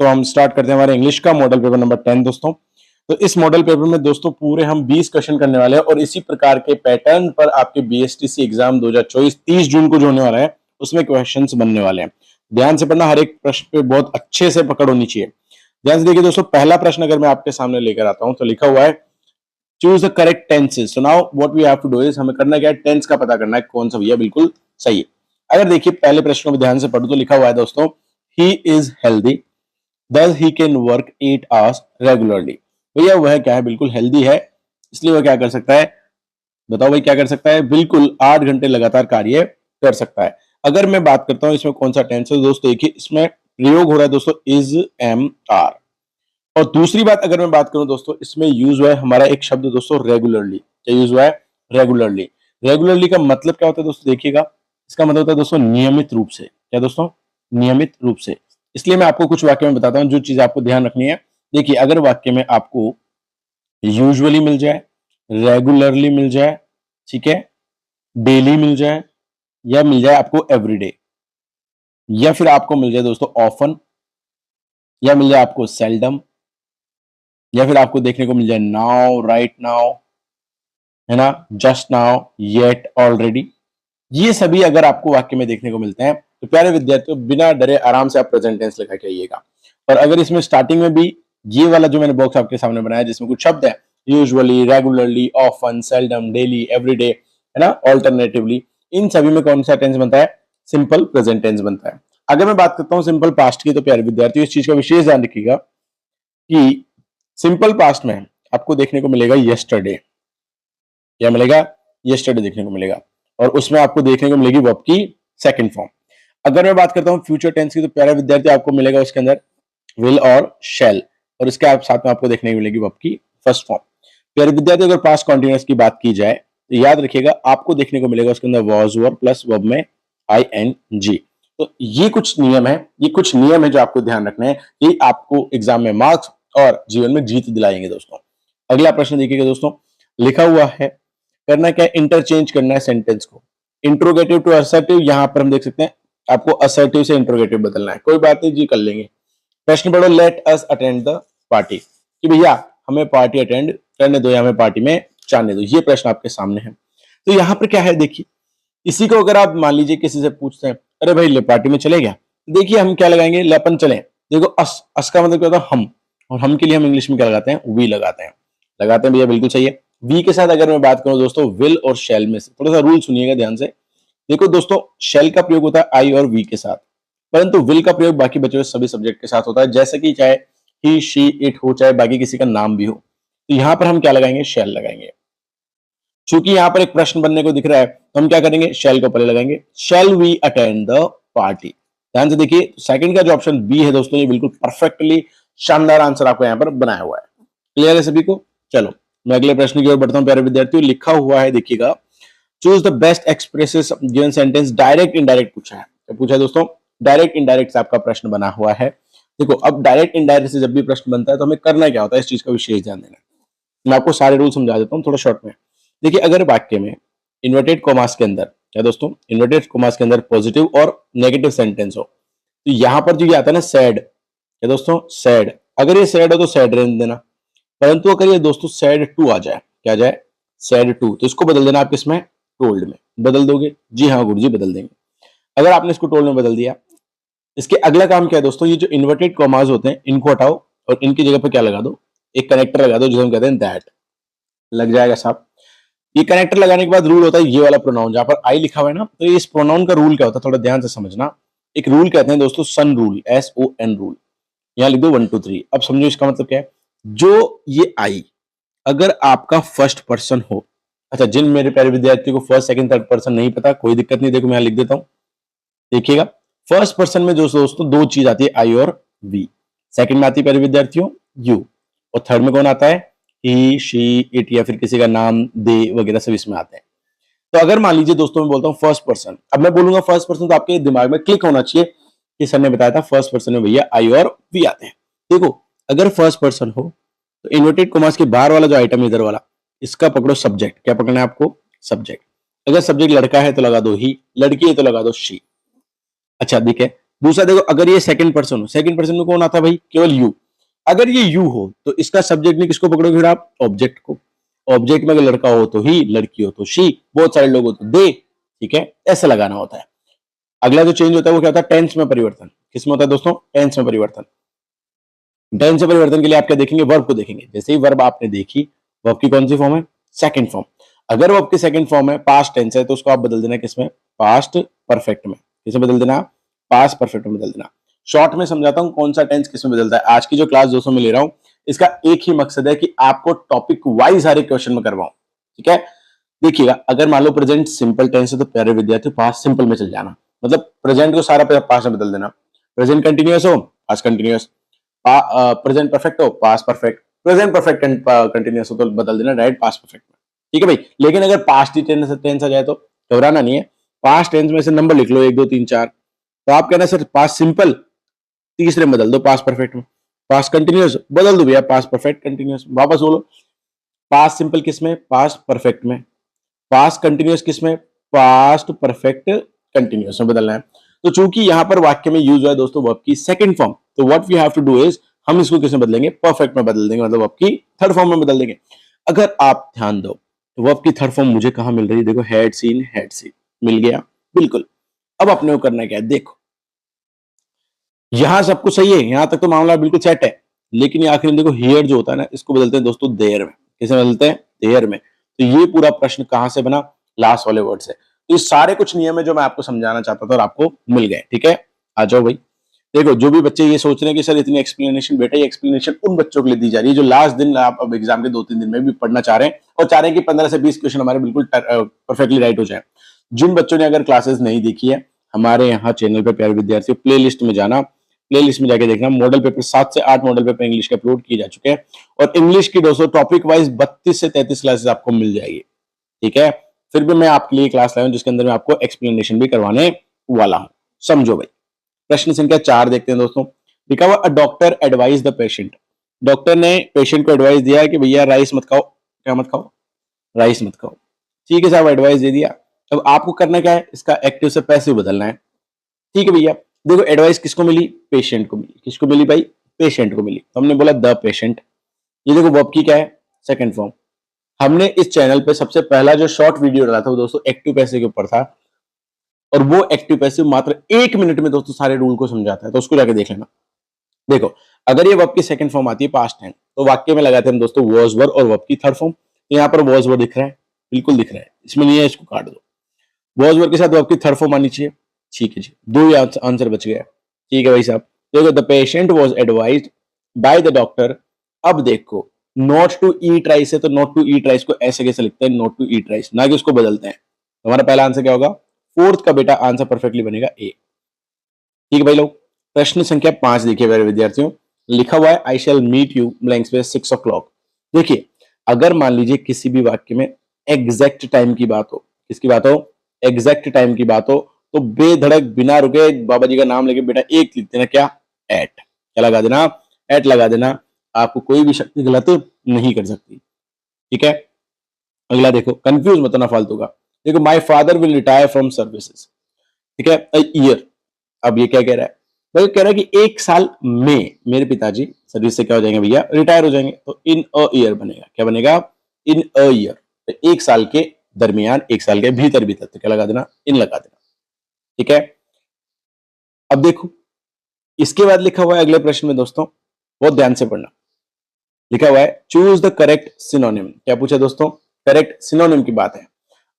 तो हम स्टार्ट करते हैं हमारे इंग्लिश का मॉडल पेपर नंबर 10 दोस्तों। तो इस मॉडल पेपर में दोस्तों पूरे हम 20 क्वेश्चन करने वाले हैं और इसी प्रकार के पैटर्न पर आपके बीएसटीसी एग्जाम 2024 30 जून को जो होने वाला है उसमें क्वेश्चंस बनने वाले हैं। ध्यान से पढ़ना, हर एक प्रश्न पे बहुत अच्छे से पकड़ होनी चाहिए। ध्यान से देखिए दोस्तों, पहला प्रश्न अगर मैं आपके सामने लेकर आता हूं तो लिखा हुआ है choose the correct tenses. So now what we have to do is, हमें करना क्या है, टेंस का पता करना है कौन सा भैया बिल्कुल सही है। अगर देखिए पहले प्रश्न को ध्यान से पढ़ो तो लिखा हुआ है दोस्तों, he is healthy thus he can work 8 hours regularly। भैया वह क्या है, बिल्कुल हेल्दी है, इसलिए वह क्या कर सकता है, बताओ भाई क्या कर सकता है, बिल्कुल 8 घंटे लगातार कार्य कर सकता है। अगर मैं बात करता हूं इसमें कौन सा टेंस है दोस्तों, देखिए इसमें प्रयोग हो रहा है दोस्तों इज एम आर। और दूसरी बात अगर मैं बात करूं दोस्तों, इसमें यूज हुआ है हमारा एक शब्द दोस्तों रेगुलरली। क्या यूज हुआ है, रेगुलरली। रेगुलरली का मतलब क्या होता है दोस्तों, देखिएगा इसका मतलब होता है दोस्तों नियमित रूप से। क्या दोस्तों, नियमित रूप से। इसलिए मैं आपको कुछ वाक्य में बताता हूं जो चीज आपको ध्यान रखनी है। देखिए अगर वाक्य में आपको यूजुअली मिल जाए, रेगुलरली मिल जाए, ठीक है, डेली मिल जाए, या मिल जाए आपको एवरीडे, या फिर आपको मिल जाए दोस्तों ऑफन, या मिल जाए आपको सेल्डम, या फिर आपको देखने को मिल जाए नाउ, राइट नाउ, है ना, जस्ट नाउ, येट, ऑलरेडी, ये सभी अगर आपको वाक्य में देखने को मिलते हैं तो प्यारे विद्यार्थियों बिना डरे आराम से आप प्रेजेंट टेंस लिखा के आइएगा। और अगर इसमें स्टार्टिंग में भी ये वाला जो मैंने बॉक्स आपके सामने बनाया जिसमें कुछ शब्द है, usually, regularly, often, seldom, daily, everyday, है ना, ऑल्टरनेटिवली, इन सभी में कौन सा टेंस बनता है, सिंपल प्रेजेंट टेंस बनता है। अगर मैं बात करता हूँ सिंपल पास्ट की तो प्यारे विद्यार्थियों इस चीज का विशेष ध्यान रखिएगा कि सिंपल पास्ट में आपको देखने को मिलेगा यस्टरडे, क्या मिलेगा, यस्टरडे देखने को मिलेगा, और उसमें आपको देखने को मिलेगी वर्ब की सेकंड फॉर्म। अगर मैं बात करता हूं फ्यूचर टेंस की तो प्यारा विद्यार्थी आपको मिलेगा उसके अंदर विल और शैल, और इसके आप साथ में आपको देखने को मिलेगी वर्ब की फर्स्ट फॉर्म। प्यारे विद्यार्थी अगर पास्ट कॉन्टिन्यूअस की बात की जाए तो याद रखिएगा आपको देखने को मिलेगा उसके अंदर वॉज वर प्लस वर्ब में आई एन जी। तो ये कुछ नियम है, ये कुछ नियम है जो आपको ध्यान रखना है, ये आपको एग्जाम में मार्क्स और जीवन में जीत दिलाएंगे दोस्तों। अगला प्रश्न देखिएगा दोस्तों, लिखा हुआ है करना क्या है, इंटरचेंज करना है सेंटेंस को, इंट्रोगेटिव टू असर्टिव। यहां पर हम देख सकते हैं आपको असर्टिव से इंट्रोगेटिव बदलना है, कोई बात नहीं जी कर लेंगे। प्रश्न पढ़ो, let us attend the party, कि भैया हमें पार्टी अटेंड करने दो या हमें पार्टी में जाने दो, ये प्रश्न आपके सामने है। तो यहाँ पर क्या है, देखिए इसी को अगर आप मान लीजिए किसी से पूछते हैं अरे भाई ले पार्टी में चले गया, देखिए हम क्या लगाएंगे, लेपन चले। देखो अस का मतलब क्या होता है, हम, और हम के लिए हम इंग्लिश में क्या लगाते हैं, वी लगाते हैं। लगाते हैं भैया, बिल्कुल सही है। वी के साथ अगर मैं बात करूं दोस्तों विल और शैल में से, थोड़ा सा रूल सुनिएगा ध्यान से। देखो दोस्तों शैल का प्रयोग होता है आई और वी के साथ, परंतु विल का प्रयोग बाकी बचे हुए सभी सब्जेक्ट के साथ होता है, जैसे कि चाहे ही, शी, इट हो, चाहे बाकी किसी का नाम भी हो। तो यहां पर हम क्या लगाएंगे, शैल लगाएंगे। चूंकि यहां पर एक प्रश्न बनने को दिख रहा है तो हम क्या करेंगे, शैल को पहले लगाएंगे, shall we attend the party. ध्यान से देखिए सेकंड का जो ऑप्शन बी है दोस्तों, ये बिल्कुल परफेक्टली शानदार आंसर आपको यहां पर बनाया हुआ है। क्लियर है सभी को? चलो मैं अगले प्रश्न की ओर बढ़ता हूं प्यारे विद्यार्थियों। लिखा हुआ है देखिएगा, choose the best expresses given sentence, direct indirect पूछा है। तो पूछा है दोस्तों डायरेक्ट इनडायरेक्ट से आपका प्रश्न बना हुआ है। देखो अब डायरेक्ट इनडायरेक्ट से जब भी प्रश्न बनता है तो हमें करना क्या होता है, इस चीज का विशेष ध्यान देना है। मैं आपको सारे रूल समझा देता हूँ थोड़ा शॉर्ट में। देखिए अगर वाक्य में इन्वर्टेड कॉमास के अंदर, क्या दोस्तों, इन्वर्टेड कॉमास के अंदर पॉजिटिव और नेगेटिव सेंटेंस हो तो यहां पर जो ये आता है ना सैड, क्या दोस्तों, सैड, अगर ये सैड हो तो सैड रहने देना। परंतु अगर ये दोस्तों सैड टू आ जाए, क्या आ जाए, सैड टू, तो इसको बदल देना आप किसमें, टोल्ड में। बदल दोगे? जी हाँ गुरुजी बदल देंगे। अगर आपने इसको टोल्ड में बदल दिया, इसके अगला काम क्या है दोस्तों, ये जो इन्वर्टेड कॉमास होते हैं इनको हटाओ और इनकी जगह पर क्या लगा दो, एक कनेक्टर लगा दो जिसे हम कहते हैं दैट। लग जाएगा साहब। ये कनेक्टर लगाने के बाद रूल होता है ये वाला प्रोनाउन, जहां पर आई लिखा हुआ है ना, तो इस प्रोनाउन का रूल क्या होता है थोड़ा ध्यान से समझना। एक रूल कहते हैं दोस्तों सन रूल, SON रूल। यहां लिख दो 1 2 3। अब समझो इसका मतलब क्या है, जो ये आई अगर आपका फर्स्ट पर्सन हो, अच्छा जिन मेरे प्यारे विद्यार्थियों को फर्स्ट सेकंड थर्ड पर्सन नहीं पता कोई दिक्कत नहीं, देखो मैं लिख देता हूं। देखिएगा फर्स्ट पर्सन में जो दोस्तों दो चीज आती है आई और वी, सेकंड में आती है प्यारे विद्यार्थियों यू, और थर्ड में कौन आता है, ही, शी, इट, या फिर किसी का नाम, दे वगैरह सब इसमें आते हैं। तो अगर मान लीजिए दोस्तों मैं बोलता हूँ फर्स्ट पर्सन, अब मैं बोलूंगा फर्स्ट पर्सन तो आपके दिमाग में क्लिक होना चाहिए कि सर ने बताया था फर्स्ट पर्सन में भैया आई और वी आते हैं। देखो अगर फर्स्ट पर्सन हो तो इन्वर्टेड कॉमास के बाहर वाला जो आइटम इधर वाला, इसका पकड़ो सब्जेक्ट। क्या पकड़ना है आपको, सब्जेक्ट। अगर सब्जेक्ट लड़का है तो लगा दो ही, लड़की है तो लगा दो शी। अच्छा देखिए दूसरा देखो, अगर ये सेकंड पर्सन हो, सेकंड पर्सन में कौन आता है भाई? केवल यू। अगर ये यू हो तो इसका सब्जेक्ट नहीं, किसको पकड़ोगे फिर आप? ऑब्जेक्ट को। ऑब्जेक्ट में अगर लड़का हो तो ही, लड़की हो तो शी, बहुत सारे लोग हो तो दे। ठीक है, ऐसे लगाना होता है। अगला जो चेंज होता है वो क्या होता है? टेंस में परिवर्तन। किसमें होता है दोस्तों? टेंस में परिवर्तन। टेंस में परिवर्तन के लिए आप क्या देखेंगे? वर्ब को देखेंगे। जैसे ही वर्ब आपने देखी, वर्ब की कौन सी फॉर्म है? Second form. अगर वर्ब की सेकंड फॉर्म है, पास्ट टेंस है, तो उसको आप बदल देना किसमें? पास्ट परफेक्ट में। किसे बदल देना? पास्ट परफेक्ट में बदल देना। शॉर्ट में समझाता हूं कौन सा टेंस किसमें बदलता है। आज की जो क्लास दोस्तों में ले रहा हूं, इसका एक ही मकसद है कि आपको टॉपिक वाइज सारे क्वेश्चन में करवाऊं। ठीक है, देखिएगा, अगर मान लो प्रेजेंट सिंपल टेंस है तो प्यारे विद्यार्थी पास्ट सिंपल में चल जाना, मतलब प्रेजेंट को सारा पास्ट में बदल देना। प्रेजेंट कंटिन्यूअस हो, पास्ट कंटिन्यूअस। प्रेजेंट परफेक्ट हो, past perfect. Present perfect continuous हो तो बदल देना डायरेक्ट पास्ट परफेक्ट में। ठीक है भाई, लेकिन अगर पास्ट टेंस आ जाए तो घबराना नहीं है। पास्ट टेंस में से नंबर लिख लो 1 2 3 4, तो आप कहना सर पास्ट सिंपल, तीसरे में बदल दो पास्ट परफेक्ट में। पास्ट कंटिन्यूअस बदल दो भैया पास्ट परफेक्ट कंटिन्यूअस। वापस बोलो, पास्ट सिंपल किसमें? पास्ट परफेक्ट में। पास्ट कंटिन्यूअस किसमें? पास्ट परफेक्ट कंटिन्यूअस में बदलना है। तो चूंकि यहां पर वाक्य में यूज हुआ है दोस्तों वर्ब की सेकंड फॉर्म, तो what we have to do is, हम इसको किसमें बदलेंगे? परफेक्ट में बदल देंगे, मतलब वर्ब की थर्ड फॉर्म में बदल देंगे। अगर आप ध्यान दो तो वर्ब की थर्ड फॉर्म मुझे कहां मिल रही है? देखो, हैड सीन, हैड सीन मिल गया, बिल्कुल। अब अपने को करना क्या है? देखो, यहां सब कुछ सही है, यहां तक तो मामला बिल्कुल सेट है, लेकिन ये आखिर में देखो, हियर जो होता है ना, इसको बदलते हैं दोस्तों देयर में। किसे बदलते हैं? देयर में। तो ये पूरा प्रश्न कहां से बना? लास्ट वाले वर्ड से। तो ये सारे कुछ नियम है जो मैं आपको समझाना चाहता था और आपको मिल गए। ठीक है, आ जाओ भाई। देखो, जो भी बच्चे ये सोच रहे हैं कि सर इतनी एक्सप्लेनेशन, बेटा ये एक्सप्लेनेशन उन बच्चों के लिए दी जा रही है जो लास्ट दिन आप अब एग्जाम के 2 3 दिन में भी पढ़ना चाह रहे हैं और चाह रहे हैं कि 15 से 20 क्वेश्चन हमारे बिल्कुल परफेक्टली राइट हो जाए। जिन बच्चों ने अगर क्लासेस नहीं देखी है, हमारे यहाँ चैनल पे प्यारे विद्यार्थियों प्ले लिस्ट में जाना, प्ले लिस्ट में जाके देखना, मॉडल पेपर 7 से 8 मॉडल पेपर इंग्लिश के अपलोड किए जा चुके हैं और इंग्लिश की दोस्तों टॉपिक वाइज 32 से 33 क्लासेस आपको मिल जाएगी। ठीक है, फिर भी मैं आपके लिए क्लास लाया हूं जिसके अंदर मैं आपको एक्सप्लेनेशन भी करवाने वाला हूं। समझो भाई। प्रश्न संख्या 4 देखते हैं दोस्तों। लिखा हुआ, a doctor advise the patient. Doctor ने पेशेंट को एडवाइस दिया है कि भैया राइस मत खाओ। क्या मत खाओ? राइस मत खाओ। ठीक है साहब, एडवाइस दे दिया। अब आपको करना क्या है? इसका एक्टिव से पैसिव बदलना है। ठीक है भैया, देखो एडवाइस किसको मिली? पेशेंट को मिली। किसको मिली भाई? पेशेंट को मिली। तो हमने बोला द पेशेंट। ये देखो वर्ब की क्या है? Second form. हमने इस चैनल पे सबसे पहला जो शॉर्ट वीडियो डाला था वो दोस्तों एक्टिव पैसिव के ऊपर था, और वो एक्टिव पैसिव मात्र 1 मिनट में दोस्तों सारे रूल को समझाता है, तो उसको जाके देख लेना। देखो, अगर ये वर्ब की सेकंड फॉर्म आती है पास्ट टाइम, तो वाक्य में लगाते हैं हम दोस्तों वॉज वर, और वर्ब की थर्ड फॉर्म। तो यहाँ पर वॉज वर दिख रहा है, बिल्कुल दिख रहा है, इसमें नहीं है, इसको काट दो। वॉज वर्ब के साथ वर्ब की थर्ड फॉर्म आनी चाहिए। ठीक है जी, 2 ही आंसर बच गया। ठीक है भाई साहब, देखो the patient was advised by the doctor. अब देखो, नॉट टू ईट राइस है तो नॉट टू ईट राइस को ऐसे कैसे लिखते हैं? नॉट टू ईट राइस, ना कि उसको बदलते हैं। हमारा पहला आंसर क्या होगा? फोर्थ का बेटा आंसर परफेक्टली बनेगा ए। ठीक है भाई लोग, प्रश्न संख्या 5 देखिए मेरे विद्यार्थियों। लिखा हुआ है, I shall meet you blank space 6 o'clock। देखिए, अगर मान लीजिए किसी भी वाक्य में एग्जैक्ट टाइम की बात हो, किसकी बात हो? एग्जैक्ट टाइम की बात हो, तो बेधड़क बिना रुके बाबा जी का नाम लेके बेटा एक लिख देना, क्या? एट। क्या लगा देना? एट लगा देना। आपको कोई भी शक्ति गलत नहीं कर सकती। ठीक है, अगला देखो, कंफ्यूज मत होना फालतू का। देखो, my father will retire from services. ठीक है, ईयर। अब ये क्या कह रहा है भाई? कह रहा है कि 1 साल में मेरे पिताजी सर्विस से क्या हो जाएंगे भैया? रिटायर हो जाएंगे। तो इन अ ईयर बनेगा। क्या बनेगा? इन अ ईयर। तो 1 साल के दरमियान, 1 साल के भीतर भीतर, तो क्या लगा देना? इन लगा देना। ठीक है, अब देखो, इसके बाद लिखा हुआ है अगले प्रश्न में दोस्तों, बहुत ध्यान से पढ़ना। लिखा हुआ है, चूज द करेक्ट सिनोनिम। क्या पूछा दोस्तों? करेक्ट सिनोनिम की बात है।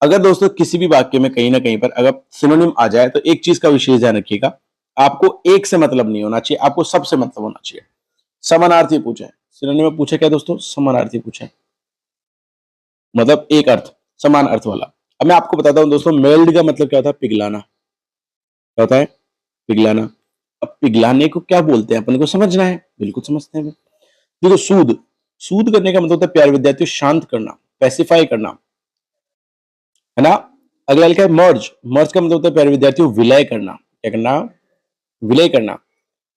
अगर दोस्तों किसी भी वाक्य में कहीं ना कहीं पर अगर सिनोनिम आ जाए तो एक चीज का विशेष ध्यान रखिएगा, आपको एक से मतलब नहीं होना चाहिए, आपको सबसे मतलब होना चाहिए। समानार्थी पूछा है, सिनोनिम में पूछा क्या दोस्तों? समानार्थी पूछा है, मतलब एक अर्थ, समान अर्थ वाला। अब मैं आपको बताता हूं दोस्तों, मेल्ड का मतलब क्या होता है? पिघलाना। क्या होता है? पिघलाना। अब पिघलाने को क्या बोलते हैं अपन को समझना है, बिल्कुल समझते हैं। देखो, सूद, सूद करने का मतलब होता है प्यारे विद्यार्थियों शांत करना, पैसिफाई करना, है ना। अगला लिखा है मर्ज। मर्ज का मतलब होता है प्यारे विद्यार्थियों विलय करना। क्या करना? विलय करना।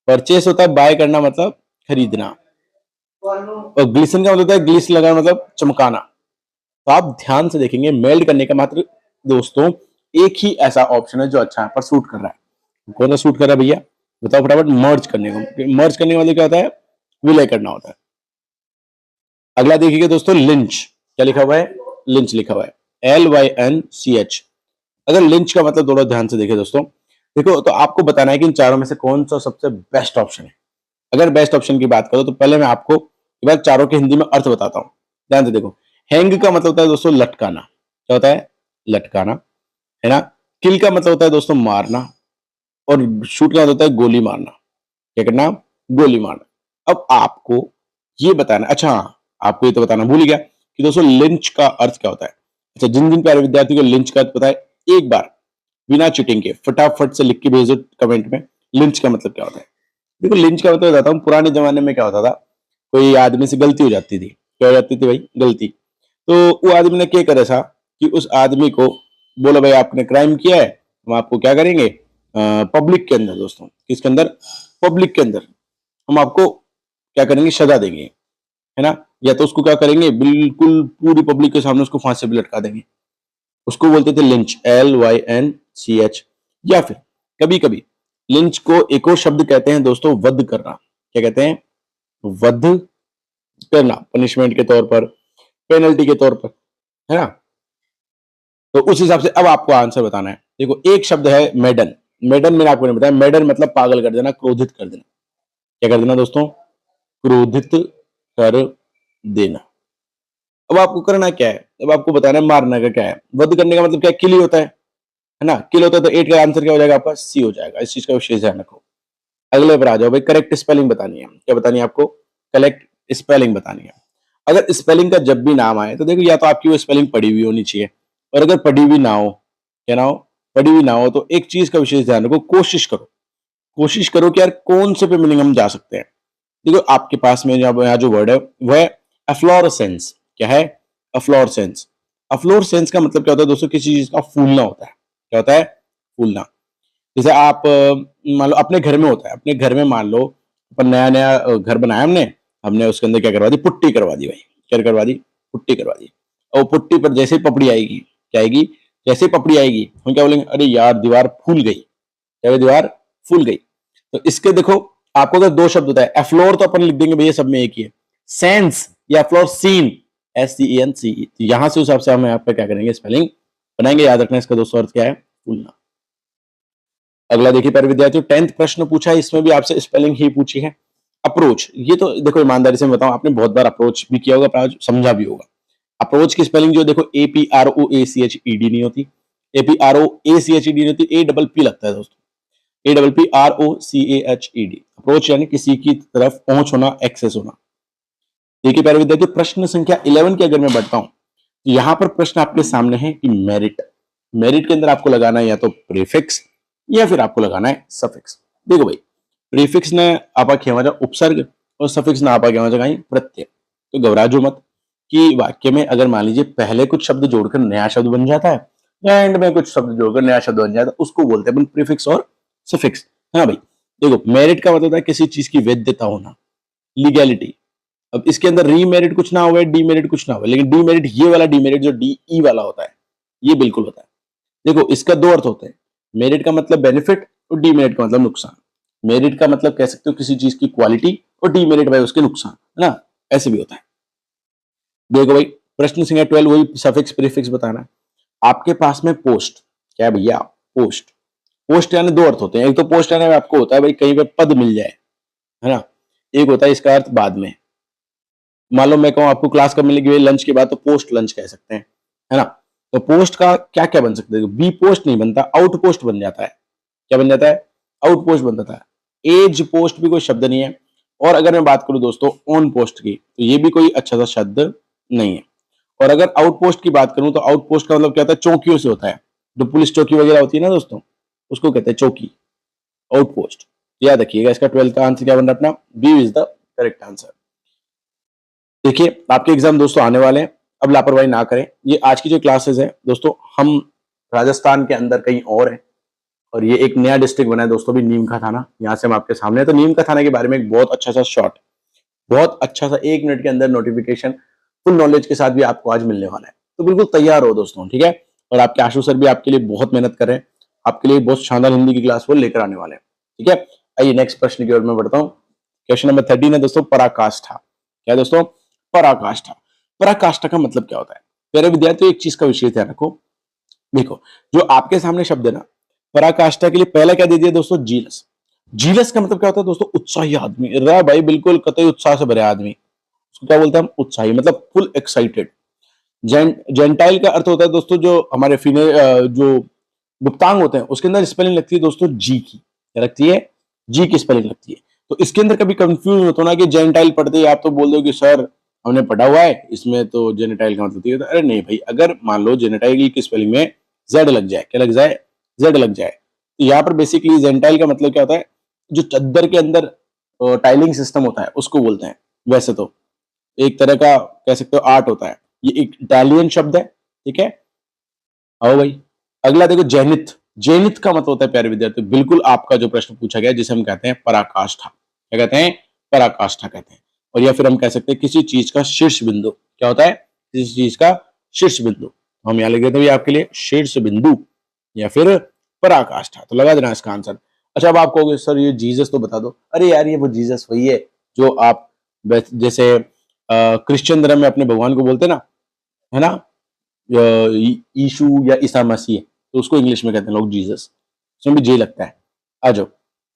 परचेस होता है बाय करना, मतलब खरीदना। और ग्लिसन का मतलब होता है ग्लिस लगाना, मतलब चमकाना। तो आप ध्यान से देखेंगे, मेल्ड करने का मात्र दोस्तों एक ही ऐसा ऑप्शन है जो अच्छा है पर सूट कर रहा है, कौन सा सूट कर रहा है भैया, बताओ फटाफट। मर्ज करने को, मर्ज करने का मतलब क्या होता है, विलय करना होता है। अगला देखिएगा दोस्तों, लिंच। क्या लिखा हुआ है, लिंच लिखा हुआ है, LYNCH। अगर लिंच का मतलब थोड़ा ध्यान से देखिए दोस्तों, देखो तो आपको बताना है कि इन चारों में से कौन सा सबसे बेस्ट ऑप्शन है। अगर बेस्ट ऑप्शन की बात करो तो पहले मैं आपको एक बार चारों के हिंदी में अर्थ बताता हूं, ध्यान से देखो। हैंग का मतलब होता है दोस्तों लटकाना, क्या होता है, लटकाना, है ना। किल का मतलब होता है दोस्तों मारना, और शूट का मतलब होता है गोली मारना। क्या करना, गोली मारना। अब आपको ये बताना, अच्छा हाँ, आपको ये तो बताना भूल गया कि दोस्तों लिंच का अर्थ क्या होता है। अच्छा, जिन जिन प्यारे विद्यार्थी को लिंच का अर्थ पता है, एक बार बिना चीटिंग के फटाफट से लिख के भेजो कमेंट में, लिंच का मतलब क्या होता है। देखो लिंच का मतलब बताता हूँ, पुराने जमाने में क्या होता था, कोई आदमी से गलती हो जाती थी, क्या हो जाती थी भाई, गलती। तो वो आदमी ने क्या करे था कि उस आदमी को बोलो भाई आपने क्राइम किया है, हम आपको क्या करेंगे, पब्लिक के अंदर दोस्तों, किसके अंदर, पब्लिक के अंदर हम आपको क्या करेंगे, सजा देंगे, है ना। या तो उसको क्या करेंगे, बिल्कुल पूरी पब्लिक के सामने उसको फांसी पे लटका देंगे, उसको बोलते थे लिंच, LYNCH। या फिर कभी कभी लिंच को एक और शब्द कहते हैं दोस्तों, वध करना। क्या कहते हैं, वध करना, पनिशमेंट के तौर पर, पेनल्टी के तौर पर, है ना। तो उस हिसाब से अब आपको आंसर बताना है। देखो एक शब्द है मेडन, मेडन मैंने आपको नहीं बताया, मेडन मतलब पागल कर देना, क्रोधित कर देना। क्या कर देना दोस्तों, क्रोधित कर देना। अब आपको करना क्या है, अब आपको बताना है मारना का क्या है। वध करने का मतलब क्या, किल ही होता है ना, किल होता है। तो 8 का आंसर क्या हो जाएगा आपका, सी हो जाएगा। इस चीज का विशेष ध्यान रखो। अगले पर आ जाओ भाई, करेक्ट स्पेलिंग बतानी है, क्या बतानी है आपको, करेक्ट स्पेलिंग बतानी है। अगर स्पेलिंग का जब भी नाम आए तो देखो या तो आपकी वो स्पेलिंग पढ़ी हुई होनी चाहिए, और अगर पढ़ी हुई ना हो, क्या ना हो, पढ़ी हुई ना हो, तो एक चीज का विशेष ध्यान रखो, कोशिश करो, कोशिश करो कि यार कौन से पे मीनिंग हम जा सकते हैं। देखो आपके पास में यहाँ जो वर्ड है वो है अफ्लोरसेंस। क्या है, अफ्लोरसेंस। अफ्लोरसेंस का मतलब क्या होता है दोस्तों, किसी चीज का फूलना होता है। क्या होता है, फूलना। जैसे आप मान लो अपने घर में होता है, अपने घर में मान लो अपन नया नया घर बनाया हमने, हमने उसके अंदर क्या करवा दी, पुट्टी करवा दी भाई। क्या करवा दी, पुट्टी करवा दी। और पुट्टी पर जैसे ही पपड़ी आएगी, क्या आएगी, जैसे ही पपड़ी आएगी हम क्या बोलेंगे, अरे यार दीवार फूल गई, क्या दीवार फूल गई। तो इसके देखो, आपको अगर दो शब्द होता है, एफ्लोर तो अपन लिख देंगे भैया सब में एक ही है, सेंस या फ्लोर सीन, SCENCE। तो यहां से उस हिसाब से हम यहाँ पे क्या करेंगे, स्पेलिंग बनाएंगे। याद रखना इसका दोस्तों अर्थ क्या है, फूलना। अगला देखिए प्यारे विद्यार्थियों, 10th प्रश्न पूछा है, इसमें भी आपसे स्पेलिंग ही पूछी है। अप्रोच, ये तो देखो ईमानदारी से बताऊं, आपने बहुत बार अप्रोच भी किया होगा, समझा भी होगा। अप्रोच की स्पेलिंग जो देखो, APROACHED नहीं होती, APROACHED नहीं होती, A P लगता है दोस्तों, APPROCHED। अप्रोच यानी किसी की तरफ पहुंच होना, एक्सेस होना। देखिए प्यारे विद्यार्थियों, प्रश्न संख्या 11 की अगर मैं बढ़ता हूं, तो यहां पर प्रश्न आपके सामने है कि मेरिट, मेरिट के अंदर आपको लगाना है या तो प्रीफिक्स या फिर आपको लगाना है सफिक्स। देखो भाई, प्रीफिक्स ने आपा किया उपसर्ग, और सफिक्स ने आपा किया कहीं प्रत्यय। तो घबराजो मत कि वाक्य में अगर मान लीजिए पहले कुछ शब्द जोड़कर नया शब्द बन जाता है, या एंड में कुछ शब्द जोड़कर नया शब्द बन जाता है, उसको बोलते हैं अपन प्रीफिक्स और सफिक्स। हाँ भाई, देखो मेरिट का मतलब है किसी चीज की वैधता होना, लीगैलिटी। अब इसके अंदर रीमेरिट कुछ ना हुआ, डीमेरिट कुछ ना हुआ, लेकिन डीमेरिट, ये वाला डीमेरिट जो DE वाला होता है, ये बिल्कुल होता है। देखो इसका दो अर्थ होते हैं, मेरिट का मतलब बेनिफिट और डीमेरिट का मतलब नुकसान। मेरिट का मतलब कह सकते हो किसी चीज की क्वालिटी, और डीमेरिट भाई उसके नुकसान, है ना, ऐसे भी होता है। देखो भाई, प्रश्न संख्या 12 वही सफिक्स प्रीफिक्स बताना है। आपके पास में पोस्ट, क्या है भैया, पोस्ट। पोस्ट यानी दो अर्थ होते हैं, एक तो पोस्ट यानी आपको होता है भाई कहीं पे पद मिल जाए, है ना। एक होता है इसका अर्थ बाद में, मान लो मैं कहूँ आपको क्लास कब मिलेगी लंच के बाद, तो पोस्ट लंच कह सकते हैं, है ना। तो पोस्ट का क्या क्या बन सकता है, बी पोस्ट नहीं बनता, आउट पोस्ट बन जाता है। क्या बन जाता है, आउट पोस्ट बन जाता है। एज पोस्ट भी कोई शब्द नहीं है। और अगर मैं बात करूं दोस्तों ऑन पोस्ट की, तो ये भी कोई अच्छा सा शब्द नहीं है। और अगर आउट पोस्ट की बात करूं, तो आउट पोस्ट का मतलब क्या होता है, चौकियों से होता है, जो पुलिस चौकी वगैरह होती है ना दोस्तों, उसको कहते हैं चौकी, आउट पोस्ट। याद रखिएगा, इसका 12th का आंसर क्या बन रहा है अपना, B is the correct answer. देखिए आपके एग्जाम दोस्तों आने वाले हैं, अब लापरवाही ना करें। ये आज की जो क्लासेस है दोस्तों, हम राजस्थान के अंदर कहीं और है, और ये एक नया डिस्ट्रिक्ट बना है दोस्तों भी, नीम का थाना, यहाँ से हम आपके सामने है। तो नीम का थाना के बारे में एक बहुत अच्छा सा शॉर्ट, बहुत अच्छा सा 1 मिनट के अंदर नोटिफिकेशन फुल नॉलेज के साथ भी आपको आज मिलने वाला है। तो बिल्कुल तैयार हो दोस्तों, ठीक है। और आपके आशु सर भी आपके लिए बहुत मेहनत कर रहे हैं, आपके लिए बहुत शानदार हिंदी की क्लास वो लेकर आने वाले हैं। ठीक है, आइए नेक्स्ट प्रश्न की ओर मैं बढ़ता हूँ। क्वेश्चन नंबर 13 है दोस्तों, पराकाष्ठा। क्या दोस्तों? पराकाष्ठा। पराकाष्ठा का मतलब क्या होता है? प्यारे विद्यार्थियों, एक चीज का विशेष ध्यान रखो। देखो, जो आपके सामने शब्द है ना, पराकाष्ठा के लिए पहला क्या दे दिया दोस्तों? जीलस। जीलस का मतलब क्या होता है दोस्तों? उत्साही आदमी। रा भाई बिल्कुल कतई उत्साह से भरे आदमी, उसको क्या बोलते हैं हम? उत्साही, मतलब फुल एक्साइटेड। जेंटाइल का अर्थ होता है दोस्तों जो हमारे जो गुप्तांग होते हैं उसके अंदर स्पेलिंग लगती है दोस्तों जी की। क्या लगती है? जी की स्पेलिंग लगती है। तो इसके अंदर कभी कंफ्यूज मत होना कि जेंटाइल पढ़ते ही आप तो बोल दो कि सर हमने पढ़ा हुआ है इसमें तो जेनेटाइल का मतलब है। तो अरे नहीं भाई, अगर मान लो जेनेटाइल की स्पेलिंग में जेड लग जाए, क्या लग जाए? जेड लग जाए, तो यहाँ पर बेसिकली जेंटाइल का मतलब क्या होता है? जो चद्दर के अंदर टाइलिंग सिस्टम होता है उसको बोलते हैं। वैसे तो एक तरह का कह सकते हो आर्ट होता है। ये एक इटालियन शब्द है। ठीक है, आओ भाई। अगला देखो, जैनिथ। जैनिथ का मतलब होता है प्यारे विद्यार्थी बिल्कुल आपका जो प्रश्न पूछा गया जिसे हम कहते हैं पराकाष्ठा। क्या कहते हैं? पराकाष्ठा कहते हैं। और या फिर हम कह सकते हैं किसी चीज का शीर्ष बिंदु। क्या होता है? किसी चीज का शीर्ष बिंदु। हम यहाँ लिख देते हैं आपके लिए शीर्ष बिंदु या फिर पराकाष्ठा। तो लगा देना इसका आंसर। अच्छा, अब आप कहोगे सर ये जीसस तो बता दो। अरे यार, ये वो जीसस वही है जो आप जैसे क्रिश्चियन धर्म में अपने भगवान को बोलते हैं ना, है ना, यीशु या ईसा मसीह, तो उसको इंग्लिश में कहते हैं लोग जीसस। उसमें भी जे लगता है। आ जाओ,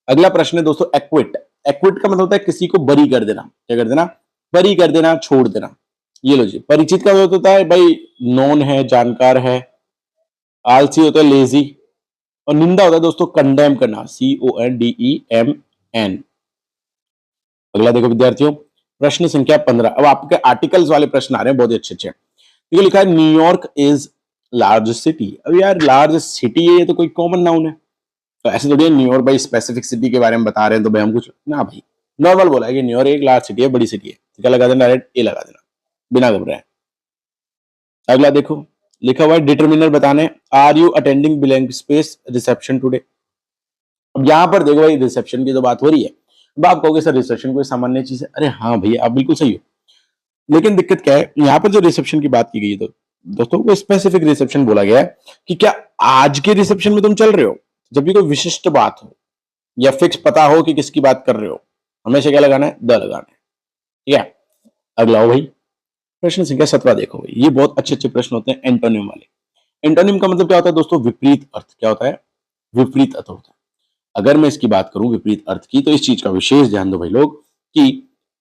अगला प्रश्न है दोस्तों, एक्विट। एक्विट का मतलब होता है किसी को बरी कर देना। क्या कर देना? बरी कर देना, छोड़ देना। ये लो जी। परिचित का मतलब होता है भाई नॉन है, जानकार है। आलसी होता है लेजी। और निंदा होता है दोस्तों कंडेम करना, CONDEMN। अगला देखो विद्यार्थियों, प्रश्न संख्या 15। अब आपके आर्टिकल्स वाले प्रश्न आ रहे हैं बहुत ही अच्छे अच्छे। ये लिखा है न्यूयॉर्क इज लार्ज सिटी। अब यार लार्ज सिटी है, ये तो कोई कॉमन नाउन है। तो ऐसे थोड़ी न्यूयॉर्क भाई स्पेसिफिक सिटी के बारे में बता रहे हैं तो भाई हम कुछ ना भाई, नॉर्मल बोला है कि न्यूयॉर्क एक लार्ज सिटी है, बड़ी सिटी है। तो क्या लगा देना? डायरेक्ट ए लगा देना, बिना घबराए। अगला देखो, लिखा हुआ है डिटर्मिनर बताने। Are you attending blank space reception today. अब यहाँ पर देखो भाई, रिसेप्शन की तो बात हो रही है। अब आप कहोगे सर रिसेप्शन कोई सामान्य चीज है। अरे हाँ भैया, आप बिल्कुल सही हो। लेकिन दिक्कत क्या है, यहाँ पर जो रिसेप्शन की बात की गई है तो दोस्तों को स्पेसिफिक रिसेप्शन बोला गया है कि क्या आज के रिसेप्शन में तुम चल रहे हो। जब भी कोई विशिष्ट बात हो या फिक्स पता हो कि किसकी बात कर रहे हो, हमेशा क्या लगाना है? द लगाना है। ठीक है, अगला हो भाई, प्रश्न संख्या 17 देखो भाई। ये बहुत अच्छे अच्छे प्रश्न होते हैं एंटोनिम वाले। एंटोनिम का मतलब क्या होता है दोस्तों? विपरीत अर्थ। क्या होता है? विपरीत अर्थ होता है। अगर मैं इसकी बात करूं विपरीत अर्थ की, तो इस चीज का विशेष ध्यान दो भाई लोग कि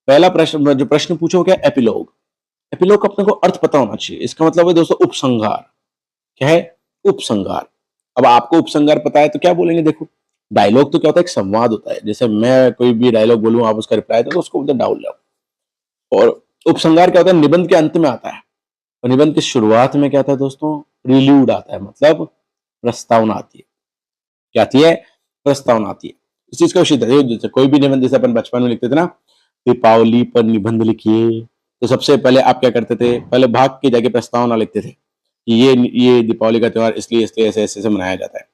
पहला प्रश्न जो प्रश्न पूछो क्या? एपिलॉग। एपिलॉग का अपने को अर्थ पता होना चाहिए। इसका मतलब है दोस्तों उपसंहार। क्या है? उपसंहार। अब आपको उपसंहार पता है तो क्या बोलेंगे? देखो, डायलॉग तो क्या होता है? एक संवाद होता है। जैसे मैं कोई भी डायलॉग बोलूं, आप उसका रिप्लाई दो, तो उसको बोलते हैं डायलॉग। और उपसंहार क्या होता है? निबंध के अंत में आता है। और निबंध की शुरुआत में क्या आता है दोस्तों? प्रील्यूड आता है, मतलब प्रस्तावना आती है। क्या आती है? प्रस्तावना आती है। इस चीज का विषय है, जैसे कोई भी निबंध जैसे अपन बचपन में लिखते थे ना, दीपावली पर निबंध लिखिए, तो सबसे पहले आप क्या करते थे? पहले भाग के जाके प्रस्तावना लिखते थे कि ये दीपावली का त्योहार इसलिए इसलिए ऐसे ऐसे मनाया जाता है।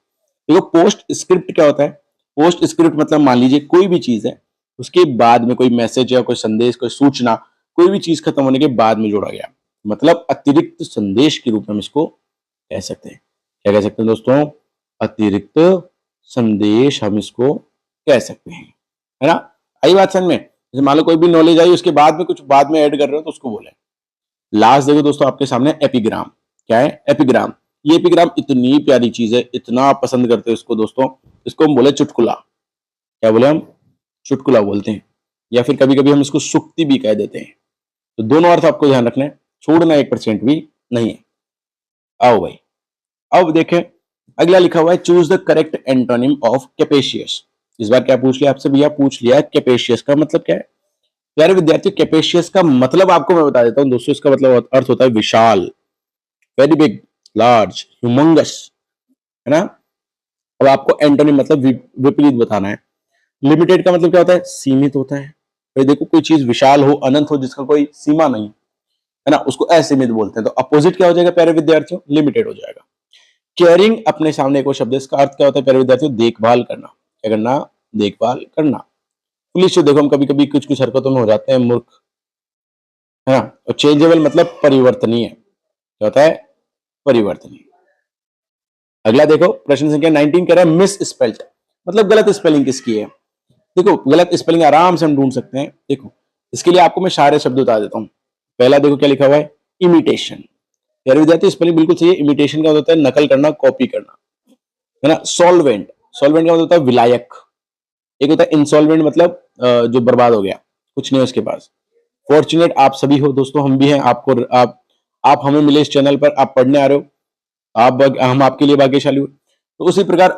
देखो, पोस्ट स्क्रिप्ट क्या होता है? पोस्ट स्क्रिप्ट मतलब मान लीजिए कोई भी चीज है, उसके बाद में कोई मैसेज या कोई संदेश, कोई सूचना, कोई भी चीज खत्म होने के बाद में जोड़ा गया, मतलब अतिरिक्त संदेश के रूप में हम इसको कह सकते हैं। क्या कह सकते हैं दोस्तों? अतिरिक्त संदेश हम इसको कह सकते हैं, है ना। आई बात समझ में? जैसे मान लो कोई भी नॉलेज आई, उसके बाद में कुछ बाद में ऐड कर रहे हो तो उसको बोले। लास्ट देखो दोस्तों आपके सामने एपिग्राम। क्या है? एपिग्राम। ये एपिग्राम इतनी प्यारी चीज है, इतना आप पसंद करते हो इसको दोस्तों। इसको हम बोले चुटकुला। क्या बोले हम? चुटकुला बोलते हैं। या फिर कभी कभी हम इसको सुक्ति भी कह देते हैं। तो दोनों अर्थ आपको ध्यान रखना है, छोड़ना 1% भी नहीं है। आओ भाई, अब देखें, अगला लिखा हुआ है choose the correct antonym of capacious. इस बार क्या पूछ लिया आपसे भैया? पूछ लिया कैपेशियस का मतलब क्या है। प्यारे विद्यार्थी, कैपेशियस का मतलब आपको मैं बता देता हूं दोस्तों। इसका मतलब अर्थ होता है विशाल, वेरी बिग, लार्ज, ह्यूमंगस, है ना। अब आपको एंटोनिम मतलब विपरीत बताना है। लिमिटेड का मतलब क्या होता है? सीमित होता है। भाई देखो, कोई चीज विशाल हो, अनंत हो, जिसका कोई सीमा नहीं, है ना, उसको असीमित बोलते हैं। तो अपोजिट क्या हो जाएगा प्यारे विद्यार्थियों? लिमिटेड हो जाएगा। केयरिंग अपने सामने एक और शब्द है, इसका अर्थ क्या होता है प्यारे विद्यार्थियों? देखभाल करना। क्या करना? देखभाल करना। पुलिस जो देखो, हम कभी कभी कुछ कुछ हरकतों में हो जाते हैं मूर्ख, है ना। और चेंजेबल मतलब परिवर्तनीय। क्या होता है? परिवर्तनीय। अगला देखो, प्रश्न संख्या 19 कह रहा है मिस स्पेल्ड, मतलब गलत स्पेलिंग किसकी है। देखो गलत स्पेलिंग आराम से हम ढूंढ सकते हैं। देखो इसके लिए आपको मैं सारे शब्द बता देता हूं। पहला देखो क्या लिखा हुआ है, इमिटेशन। प्यारे विद्यार्थी स्पेलिंग बिल्कुल सही है। इमिटेशन का होता है नकल करना, कॉपी करना, है ना। सॉल्वेंट, सॉल्वेंट का मतलब होता है विलायक। एक होता है इंसॉल्वेंट, मतलब जो बर्बाद हो गया, कुछ नहीं है उसके पास। फॉर्चुनेट आप सभी हो दोस्तों, हम भी हैं। आपको आप हमें मिले इस चैनल पर, आप पढ़ने आ रहे हो, हम आपके लिए भाग्यशाली हो। तो उसी प्रकार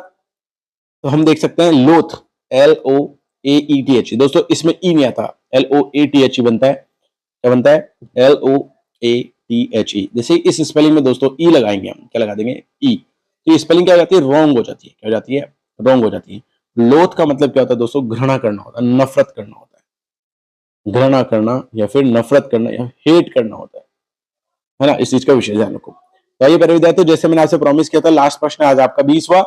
तो हम देख सकते हैं लोथ, LOAETH, दोस्तों इसमें ई नहीं आता, LOATH बनता है। क्या बनता है, LOATHE। जैसे इस स्पेलिंग में दोस्तों ई लगाएंगे, हम क्या लगा देंगे, ई। तो ये स्पेलिंग क्या हो जाती है, रॉन्ग हो जाती है। क्या हो जाती है, रॉन्ग हो जाती है। लोथ का मतलब क्या होता है दोस्तों, घृणा करना होता है, नफरत करना होता है। घृणा करना या फिर नफरत करना या हेट करना होता है ना। इस चीज का विशेष ध्यान रखो। तो आइए प्यारे विद्यार्थियों, जैसे मैंने आपसे प्रॉमिस किया था, लास्ट प्रश्न आज आपका 20वां।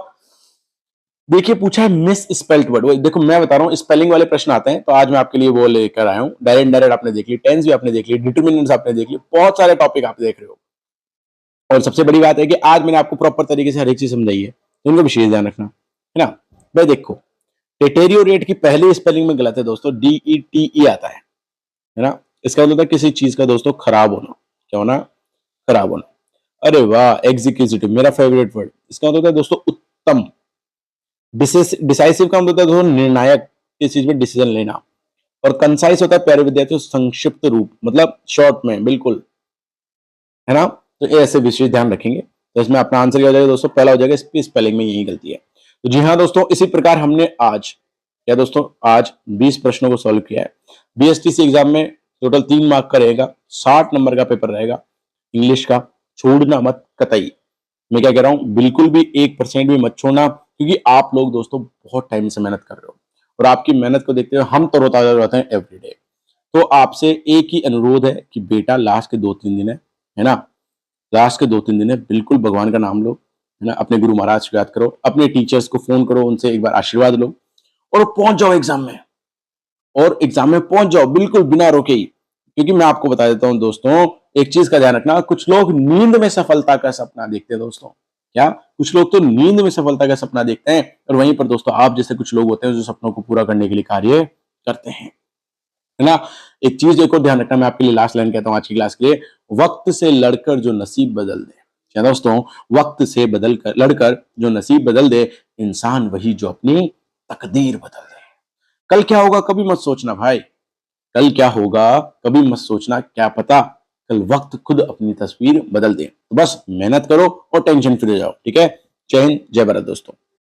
देखिए पूछा है मिस स्पेल्ड वर्ड। देखो मैं बता रहा हूँ, स्पेलिंग वाले प्रश्न आते हैं, तो आज मैं आपके लिए वो लेकर आया हूँ। डायरेक्ट डायरेक्ट आपने देख ली, टेंस भी आपने देख ली, डिटरमिनेंट्स आपने देख ली, बहुत सारे टॉपिक आप देख रहे हो। और सबसे बड़ी बात है कि आज मैंने आपको प्रॉपर तरीके से हर एक चीज समझाई है, तो उनको विशेष ध्यान रखना, है ना। भाई देखो, टेटेरियोरेट की पहली स्पेलिंग में गलत है दोस्तों, DETE आता है ना। इसका मतलब है किसी चीज का दोस्तों खराब होना। क्या होना, खराब होना। अरे वाह, एग्जीक्यूटिव मेरा फेवरेट वर्ड। इसका मतलब है दोस्तों उत्तम। डिसाइसिव का मतलब होता है दोस्तों निर्णायक, किस चीज में डिसीजन लेना। और कंसाइज होता है प्यारे विद्यार्थियों संक्षिप्त रूप, मतलब शॉर्ट में, बिल्कुल, है ना। तो ये ऐसे विशेष ध्यान रखेंगे, तो इसमें अपना आंसर क्या हो जाएगा दोस्तों, पहला हो जाएगा स्पेलिंग में यही गलती है। तो जी हाँ दोस्तों, इसी प्रकार हमने आज क्या दोस्तों, आज 20 प्रश्नों को सॉल्व किया है। BSTC एग्जाम में टोटल 3 मार्क का रहेगा, 60 नंबर का पेपर रहेगा इंग्लिश का। छोड़ना मत कतई, मैं क्या कह रहा हूं, बिल्कुल भी 1% भी मत छोड़ना, क्योंकि आप लोग दोस्तों बहुत टाइम से मेहनत कर रहे हो, और आपकी मेहनत को देखते हुए हम तरोताजा हो जाते हैं एवरीडे। तो आपसे एक ही अनुरोध है कि बेटा लास्ट के 2-3 दिन है ना, लास्ट के 2-3 दिन है, बिल्कुल भगवान का नाम लो, है ना। अपने गुरु महाराज को याद करो, अपने टीचर्स को फोन करो, उनसे एक बार आशीर्वाद लो, और पहुंच जाओ एग्जाम में। और एग्जाम में पहुंच जाओ बिल्कुल बिना रोके ही। क्योंकि मैं आपको बता देता हूं दोस्तों, एक चीज का ध्यान रखना, कुछ लोग नींद में सफलता का सपना देखते हैं दोस्तों। क्या, कुछ लोग तो नींद में सफलता का सपना देखते हैं, और वहीं पर दोस्तों आप जैसे कुछ लोग होते हैं जो सपनों को पूरा करने के लिए कार्य करते हैं, है ना। एक चीज एक और ध्यान रखना, मैं आपके लिए लास्ट लाइन कहता हूं आज की क्लास के लिए, वक्त से लड़कर जो नसीब बदल दे। क्या दोस्तों, वक्त से बदल कर लड़कर जो नसीब बदल दे, इंसान वही जो अपनी तकदीर बदल दे। कल क्या होगा कभी मत सोचना भाई, कल क्या होगा कभी मत सोचना, क्या पता कल वक्त खुद अपनी तस्वीर बदल दे। तो बस मेहनत करो और टेंशन फ्री जाओ, ठीक है। जय हिंद, जय भारत दोस्तों।